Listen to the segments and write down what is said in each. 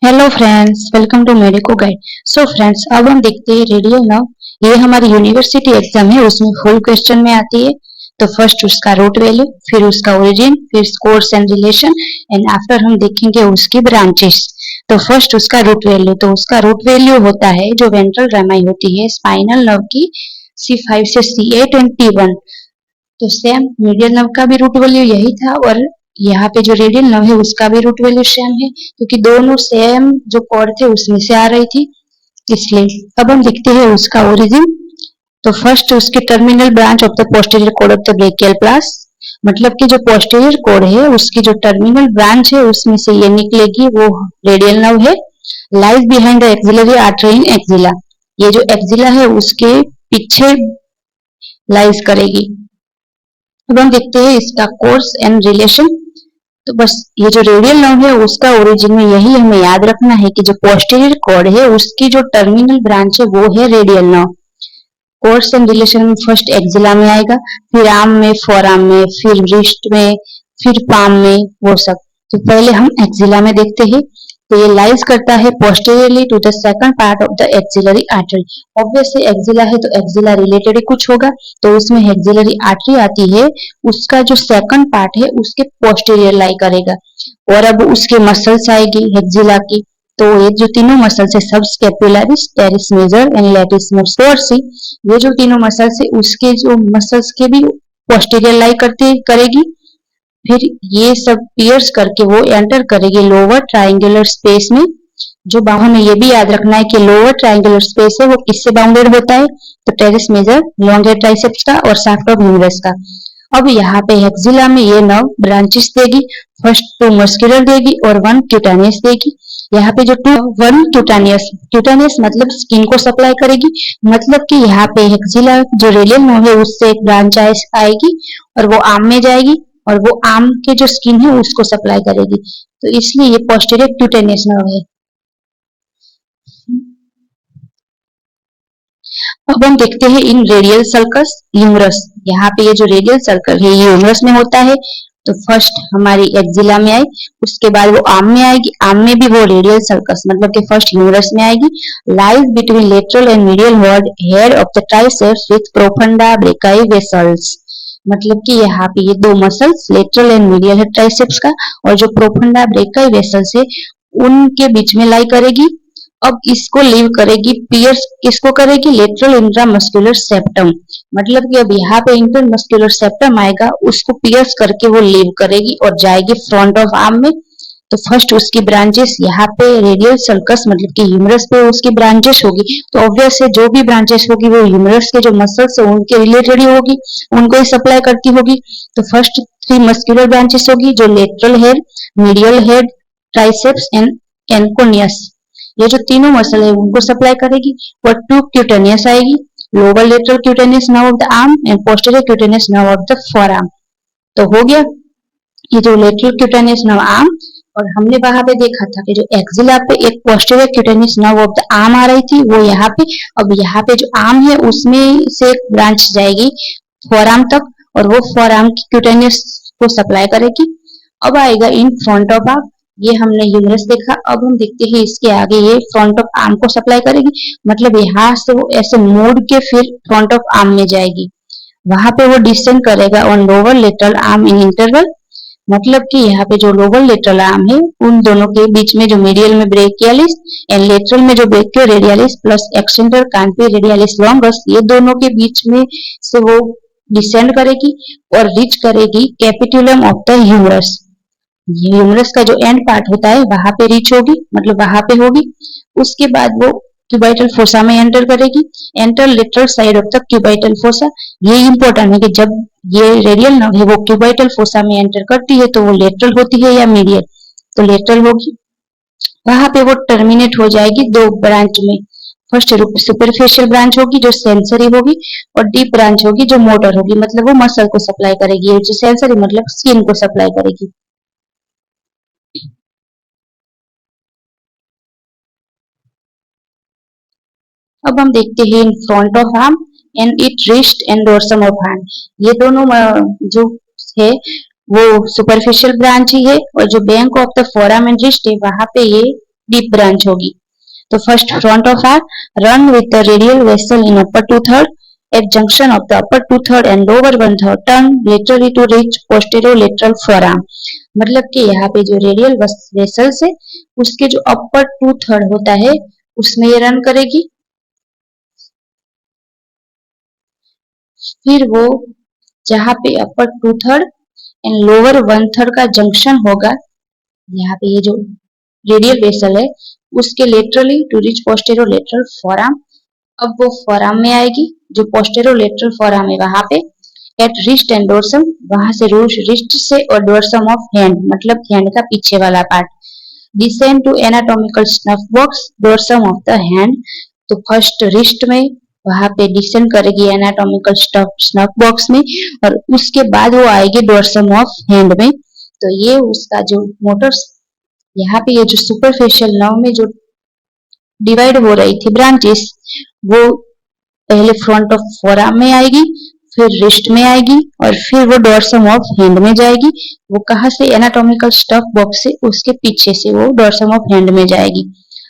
Hello friends, welcome to medico guide. So friends, अब हम देखते हैं रेडियल नर्व। ये हमारी यूनिवर्सिटी एग्जाम है, उसमें फुल क्वेश्चन में आती है। तो फर्स्ट उसका रूट वैल्यू, फिर उसका ओरिजिन, फिर course and relation, and after हम देखेंगे उसकी ब्रांचेस। तो फर्स्ट उसका रूट वैल्यू, तो उसका रूट वैल्यू होता है जो वेंट्रल रामाई होती है स्पाइनल नर्व की C5 से C8 एंड T1। तो सेम मीडियल नर्व का भी रूट वैल्यू यही था, और यहाँ पे जो रेडियल नर्व है उसका भी रूट वैल्यू सेम है, क्योंकि दोनों सेम जो कॉर्ड थे उसमें से आ रही थी, इसलिए। अब हम देखते हैं उसका ओरिजिन। तो फर्स्ट उसके terminal branch of the posterior cord of the brachial plexus, मतलब कि जो पोस्टीरियर कॉर्ड है उसकी जो टर्मिनल ब्रांच है उसमें से ये निकलेगी, वो रेडियल नर्व है। Lies behind the axillary artery in axilla, ये जो एक्सिला है उसके पीछे लाइज करेगी। अब हम देखते हैं इसका कोर्स एंड रिलेशन। तो बस ये जो रेडियल नर्व है उसका ओरिजिन में यही हमें याद रखना है कि जो पोस्टीरियर कॉर्ड है उसकी जो टर्मिनल ब्रांच है वो है radial nerve. Course and relation में फर्स्ट एक्सिला में आएगा, फिर आर्म में, फोर आर्म में, फिर रिस्ट में, फिर पाम में, वो सब। तो पहले हम एक्सिला में देखते हैं। तो ये लाइज करता है posteriorly to the second part of the axillary artery. Obviously axilla है तो एक्सिला रिलेटेड ही कुछ होगा, तो उसमें एक्सिलरी आर्टरी आती है, उसका जो सेकंड पार्ट है उसके पोस्टीरियर लाई करेगा। और अब उसके मसल्स आएगी एक्सिला की। तो ये जो तीनों मसल्स है, subscapularis, teres major and latissimus dorsi, ये जो तीनों मसल्स है उसके जो मसल्स के भी पोस्टीरियर लाई करती करेगी। फिर ये सब पियर्स करके वो एंटर करेगी लोअर ट्रायंगुलर स्पेस में। जो हमें ये भी याद रखना है कि लोअर ट्रायंगुलर स्पेस है वो किससे बाउंडेड होता है, तो टेरिस मेजर, लॉन्गर ट्राइसेप्स का और शाफ्ट ऑफ ह्यूमरस का। अब यहाँ पे एक्सिला में ये नर्व ब्रांचेस देगी। फर्स्ट टू मस्कुलर देगी और वन क्यूटानियस देगी। यहाँ पे जो टू वन क्यूटानियस, क्यूटानियस मतलब स्किन को सप्लाई करेगी, मतलब कि यहाँ पे एक्सिला जो रेडियल नर्व है उससे एक ब्रांच आएगी और वो आर्म में जाएगी, और वो आर्म के जो स्किन है उसको सप्लाई करेगी। तो इसलिए ये पोस्टीरियर क्यूटेनियस नर्व है। अब हम देखते हैं इन रेडियल सर्कस ह्यूमरस। यहाँ पे ये जो रेडियल सर्कल है ये ह्यूमरस में होता है। तो फर्स्ट हमारी एक्सिला में आई, उसके बाद वो आर्म में आएगी, आर्म में भी वो रेडियल सर्कस मतलब कि फर्स्ट ह्यूमरस में आएगी। Lies between lateral and medial head of the triceps with profunda brachii vessels, मतलब कि यहाँ पे ये दो मसल्स लेटरल एंड मीडियल है ट्राइसेप्स का, और जो प्रोफंडा ब्रेकाई वेसल्स है उनके बीच में लाई करेगी। अब इसको लीव करेगी, पियर्स किसको करेगी, लेटरल इंट्रामस्कुलर सेप्टम, मतलब कि अब यहाँ पे इंटरमस्कुलर सेप्टम आएगा, उसको पियर्स करके वो लीव करेगी और जाएगी फ्रंट ऑफ आर्म में। तो फर्स्ट उसकी ब्रांचेस यहाँ पे रेडियल सर्कस मतलब कि ह्यूमरस पे उसकी ब्रांचेस होगी। तो ऑब्वियस है जो भी ब्रांचेस होगी वो ह्यूमरस के जो मसल्स है उनके रिलेटेड ही होगी, उनको ही सप्लाई करती होगी। तो फर्स्ट थ्री मस्कुलर ब्रांचेस होगी जो lateral head, medial head, triceps and anconeus, ये जो तीनों मसल है उनको सप्लाई करेगी। और टू क्यूटेनियस आएगी, lower lateral cutaneous nerve of the arm and posterior cutaneous nerve of the forearm. तो हो गया ये जो लेटरल क्यूटेनियस नर्व आर्म। और हमने वहां पे देखा था कि जो एक्सिला पे एक posterior cutaneous nerve of the arm आ रही थी वो यहाँ पे, अब यहाँ पे जो आर्म है उसमें से एक ब्रांच जाएगी फोरआर्म तक, और वो फोरआर्म की क्यूटेनियस को सप्लाई करेगी। अब आएगा इन फ्रंट ऑफ आर्म, ये हमने ह्यूमरस देखा। अब हम देखते हैं इसके आगे ये फ्रंट ऑफ आर्म को सप्लाई करेगी, मतलब यहाँ से वो ऐसे मोड़ के फिर फ्रंट ऑफ आर्म में जाएगी, वहां पे वो डिसेंड करेगा on lower lateral arm in interval, मतलब कि यहाँ पे जो लोअर लेटरल आर्म है उन दोनों के बीच में जो मीडियल में ब्रेकियालिस एंड लेटरल में जो brachioradialis plus extensor carpi radialis longus, ये दोनों के बीच में से वो डिसेंड करेगी और रीच करेगी capitulum of the humerus. Humerus का जो एंड पार्ट होता है वहां पे रीच होगी, मतलब वहां पे होगी। उसके बाद वो क्यूबाइटल फोसा में एंटर करेगी, enter literal side of the cubital fossa. ये इंपॉर्टेंट है कि जब ये रेडियल नर्व है वो क्यूबाइटल फोसा में एंटर करती है तो वो लेटरल होती है या मीडियल, तो लेटरल होगी। वहां पे वो टर्मिनेट हो जाएगी दो ब्रांच में, फर्स्ट सुपरफिशियल ब्रांच होगी जो सेंसरी होगी, और डीप ब्रांच होगी जो मोटर होगी, मतलब वो मसल को सप्लाई करेगी, जो सेंसरी मतलब स्किन को सप्लाई करेगी। अब हम देखते हैं in front of arm and it wrist and dorsum of hand, ये दोनों जो है वो सुपरफिशियल ब्रांच ही है, और जो back of the forearm and wrist है वहां पे ये डीप ब्रांच होगी। तो first front of arm run with the radial vessel in upper two third at junction of the upper two third and lower one third turn laterally to reach posterior lateral forearm। मतलब कि यहाँ पे जो radial vessels है उसके जो अपर two third होता है उसमें ये रन करेगी, फिर वो जहाँ पे upper two third and lower one third का जंक्शन होगा, यहाँ पे ये जो रेडियल वेसल है उसके laterally to reach posterior lateral forearm. अब वो फोरआर्म में आएगी, जो पोस्टेरियर लेटरल फोरआर्म है वहां पे एट रिस्ट एंड डोर्सम, वहां से रिस्ट से और डोर्सम ऑफ हैंड मतलब हैंड का पीछे वाला part descend to anatomical snuff box dorsum of the hand. तो फर्स्ट रिस्ट में वहां पे डिसेंड करेगी एनाटॉमिकल स्नफ बॉक्स में और उसके बाद वो आएगी डोर्सम ऑफ हैंड में। तो ये उसका जो मोटर्स यहाँ पे ये जो सुपरफिशियल नर्व में जो डिवाइड हो रही थी ब्रांचेस वो पहले फ्रंट ऑफ फोरआर्म में आएगी, फिर रिस्ट में आएगी और फिर वो डोर्सम ऑफ हैंड में जाएगी। वो कहाँ से एनाटॉमिकल स्टफ बॉक्स से उसके पीछे से वो डोर्सम ऑफ हैंड में जाएगी।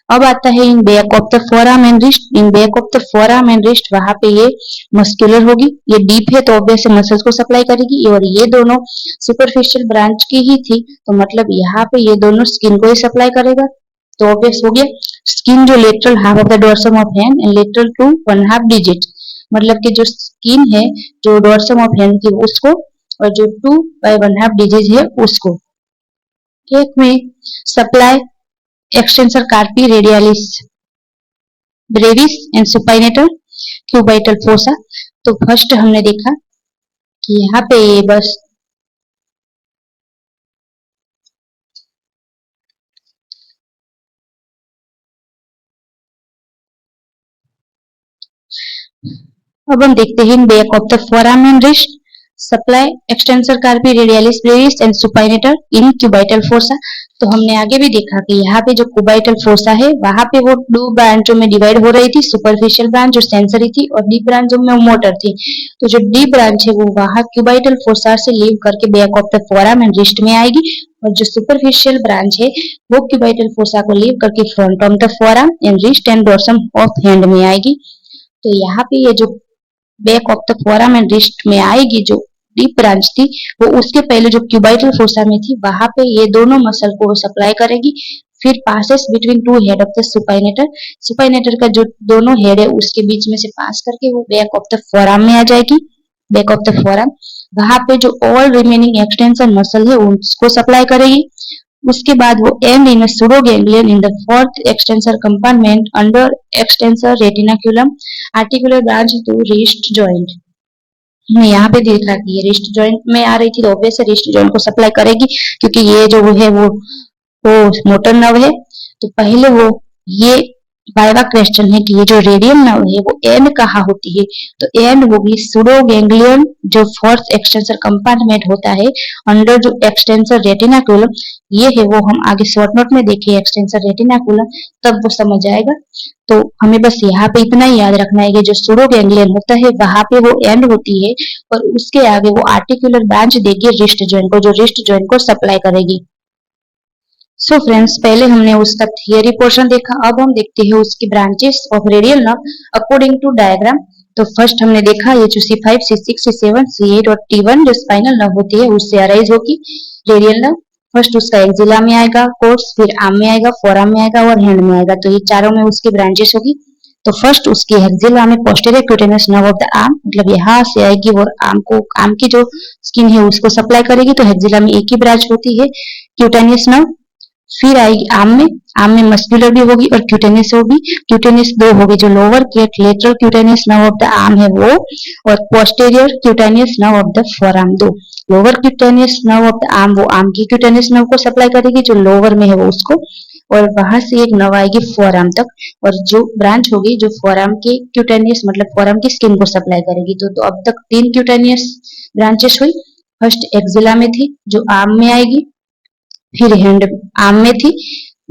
अब आता है in back of the forearm and wrist. In back of the forearm and wrist वहां पे ये मस्कुलर होगी, ये डीप है तो ऑब्वियस मसल्स को सप्लाई करेगी और ये दोनों सुपरफिशियल ब्रांच की ही थी तो मतलब यहाँ पे ये दोनों स्किन को ही सप्लाई करेगा। तो ऑब्वियस हो गया स्किन जो lateral half of the dorsum of hand and lateral two one half digit, मतलब कि जो स्किन है जो डोर्सम ऑफ हैंड की उसको और जो 2/1/2 डिजिट है उसको। एक में supply extensor carpi radialis brevis and supinator cubital fossa. तो फर्स्ट हमने देखा कि यहाँ पे ये बस अब हम देखते हैं back of the forearm and wrist supply extensor carpi radialis brevis and supinator in cubital fossa. तो हमने आगे भी देखा कि यहाँ पे जो क्यूबाइटल फोसा है वहां पे वो दो ब्रांचों में डिवाइड हो रही थी, सुपरफिशियल ब्रांच जो सेंसरी थी और डीप ब्रांच जो में मोटर थी। तो जो डीप ब्रांच है वो वहां क्यूबाइटल फोसा से लीव करके back of the forearm and wrist में आएगी और जो सुपरफिशियल ब्रांच है वो क्यूबाइटल फोसा को लीव करके front of the forearm and wrist and dorsum of hand में आएगी। तो यहाँ पे ये जो back of the forearm and wrist में आएगी जो डीप ब्रांच थी वो उसके पहले जो क्यूबाइटल फोसा में थी वहां पे ये दोनों मसल को सप्लाई करेगी, फिर passes between two head of the supinator, supinator का जो दोनों हेड है उसके बीच में से पास करके वो बैक ऑफ द फोरआर्म में आ जाएगी। बैक ऑफ द फोरआर्म वहां पे जो ऑल रिमेनिंग एक्सटेंशन मसल है उसको सप्लाई करेगी। उसके बाद वो end in pseudo ganglion in the fourth extensor compartment under extensor retinaculum articular branch to wrist joint. हमने यहाँ पे देखा कि ये रिस्ट जॉइंट में आ रही थी तो ऑब्वियस रिस्ट जॉइंट को सप्लाई करेगी क्योंकि ये जो है वो मोटर नर्व है। तो पहले वो ये वाइवा क्वेश्चन है कि ये जो रेडियल नर्व है वो एंड कहाँ होती है, तो एंड होगी सूडो गैंग्लियन जो फोर्थ एक्सटेंसर कंपार्टमेंट होता है अंडर जो एक्सटेंसर रेटिनाकुलम। ये है वो हम आगे शॉर्ट नोट में देखे एक्सटेंसर रेटिनाकुलम तब वो समझ आएगा। तो हमें बस यहाँ पे इतना ही याद रखना है कि जो सूडो गैंग्लियन होता है वहां पे वो एंड होती है और उसके आगे वो आर्टिकुलर ब्रांच देगी रिस्ट जॉइंट को, जो रिस्ट जॉइंट को सप्लाई करेगी। सो फ्रेंड्स पहले हमने उसका थियरी पोर्शन देखा, अब हम देखते हैं उसकी branches of radial nerve according to diagram. तो फर्स्ट हमने देखा ये जो C5, C6, C7, C8 और T1 जो स्पाइनल नर्व होती है उससे अराइज होगी रेडियल नर्व। फर्स्ट उसका एक्जिला में आएगा कोर्स, फिर आर्म में आएगा, फोरआर्म में आएगा और हैंड में आएगा। तो ये चारों में उसकी ब्रांचेस होगी। तो फर्स्ट उसकी एक्जिला में posterior cutaneous nerve of the arm, मतलब यहाँ से आएगी और आर्म की जो स्किन है उसको सप्लाई करेगी। तो एक्जिला में एक ही ब्रांच होती है क्यूटेनियस नर्व। फिर आएगी आर्म में मस्कुलर भी होगी और क्यूटेनियस होगी। क्यूटेनियस दो होगी, जो lower lateral cutaneous nerve of the arm है वो और posterior cutaneous nerve of the forearm. दो lower cutaneous nerve of the arm वो आर्म की क्यूटेनियस नर्व को सप्लाई करेगी, जो लोअर में है वो उसको, और वहां से एक नर्व आएगी फोरआर्म तक और जो ब्रांच होगी जो फोरआर्म की क्यूटेनियस मतलब फोरआर्म की स्किन को सप्लाई करेगी। तो अब तक 3 क्यूटेनियस ब्रांचेस हुई। फर्स्ट एक्जिला में थी जो आर्म में आएगी, फिर हैंड आर्म में थी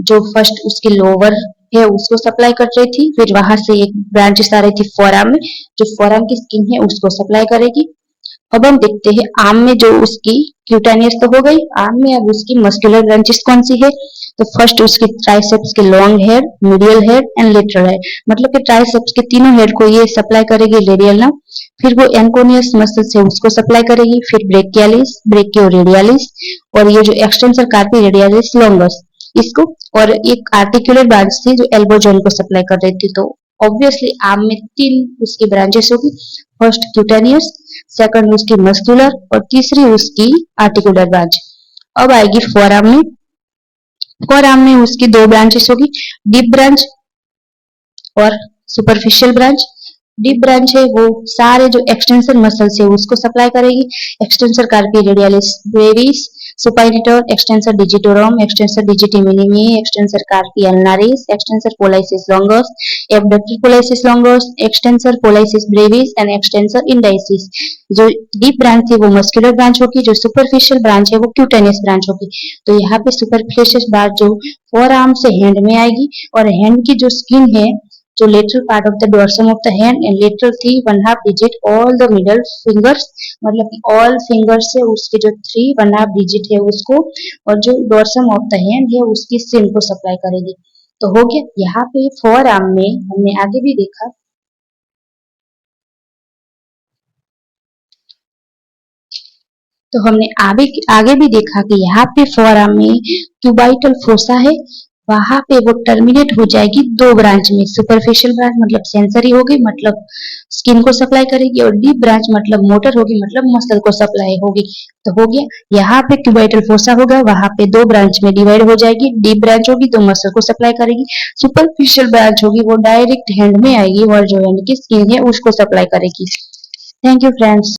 जो फर्स्ट उसके लोअर है उसको सप्लाई कर रही थी, फिर वहां से एक ब्रांचेस आ रही थी फोरआर्म में जो फोरआर्म की स्किन है उसको सप्लाई करेगी। अब हम देखते हैं आर्म में जो उसकी क्यूटेनियस तो हो गई, आर्म में अब उसकी मस्कुलर ब्रांचेस कौन सी है? तो फर्स्ट उसके ट्राइसेप्स के long head, medial head and lateral head, मतलब कि ट्राइसेप्स के तीनों हेड को ये सप्लाई करेगी रेडियल नर्व, फिर वो एंकोनियस मसल से उसको सप्लाई करेगी, फिर ब्रेकियालिस, ब्रेकियोरेडियालिस और ये जो एक्सटेंसर कार्पी रेडियालिस लॉन्गस इसको, और एक आर्टिकुलर ब्रांच थी जो एल्बो जॉइंट को सप्लाई कर रही थी। तो ऑब्वियसली आर्म में तीन उसकी ब्रांचेस होगी, फर्स्ट क्यूटेनियस, सेकंड उसकी मस्कुलर और तीसरी उसकी आर्टिकुलर ब्रांच। अब आएगी फोर आर्म में, फोर आर्म में उसकी दो ब्रांचेस होगी, डीप ब्रांच और सुपरफिशियल ब्रांच। डीप ब्रांच है वो सारे जो एक्सटेंसर मसल्स है उसको सप्लाई करेगी, extensor carpi radialis brevis, supinator, extensor digitorum, extensor digiti minimi, extensor carpi ulnaris, extensor pollicis longus, abductor pollicis longus, extensor pollicis brevis and extensor indicis. जो deep branch थी वो मस्कुलर ब्रांच होगी, जो superficial branch है वो cutaneous branch होगी। तो यहाँ पे सुपरफिशियल ब्रांच जो फोर आर्म से हैंड में आएगी, और हैंड की जो स्किन है जो lateral part of the dorsum of the hand and lateral 3 1/2 digit all the middle fingers, मतलब कि all fingers से उसके जो 3 1/2 digit है उसको, और जो dorsum of the hand है उसकी skin को सप्लाई करेगी। तो हो गया। यहाँ पे फोर आर्म में हमने आगे भी देखा, तो हमने आगे भी देखा कि यहाँ पे फोर आर्म में क्यूबाइटल फोसा है, वहां पे वो टर्मिनेट हो जाएगी दो ब्रांच में, सुपरफिशियल ब्रांच मतलब सेंसरी होगी, मतलब स्किन को सप्लाई करेगी, और डीप ब्रांच मतलब मोटर होगी, मतलब मसल को सप्लाई होगी। तो हो गया। यहाँ पे क्यूबाइटल फोसा होगा, वहां पे दो ब्रांच में डिवाइड हो जाएगी, डीप ब्रांच होगी तो मसल को सप्लाई करेगी, सुपरफिशियल ब्रांच होगी वो डायरेक्ट हैंड में आएगी और जो हैंड की स्किन है उसको सप्लाई करेगी। Thank you friends.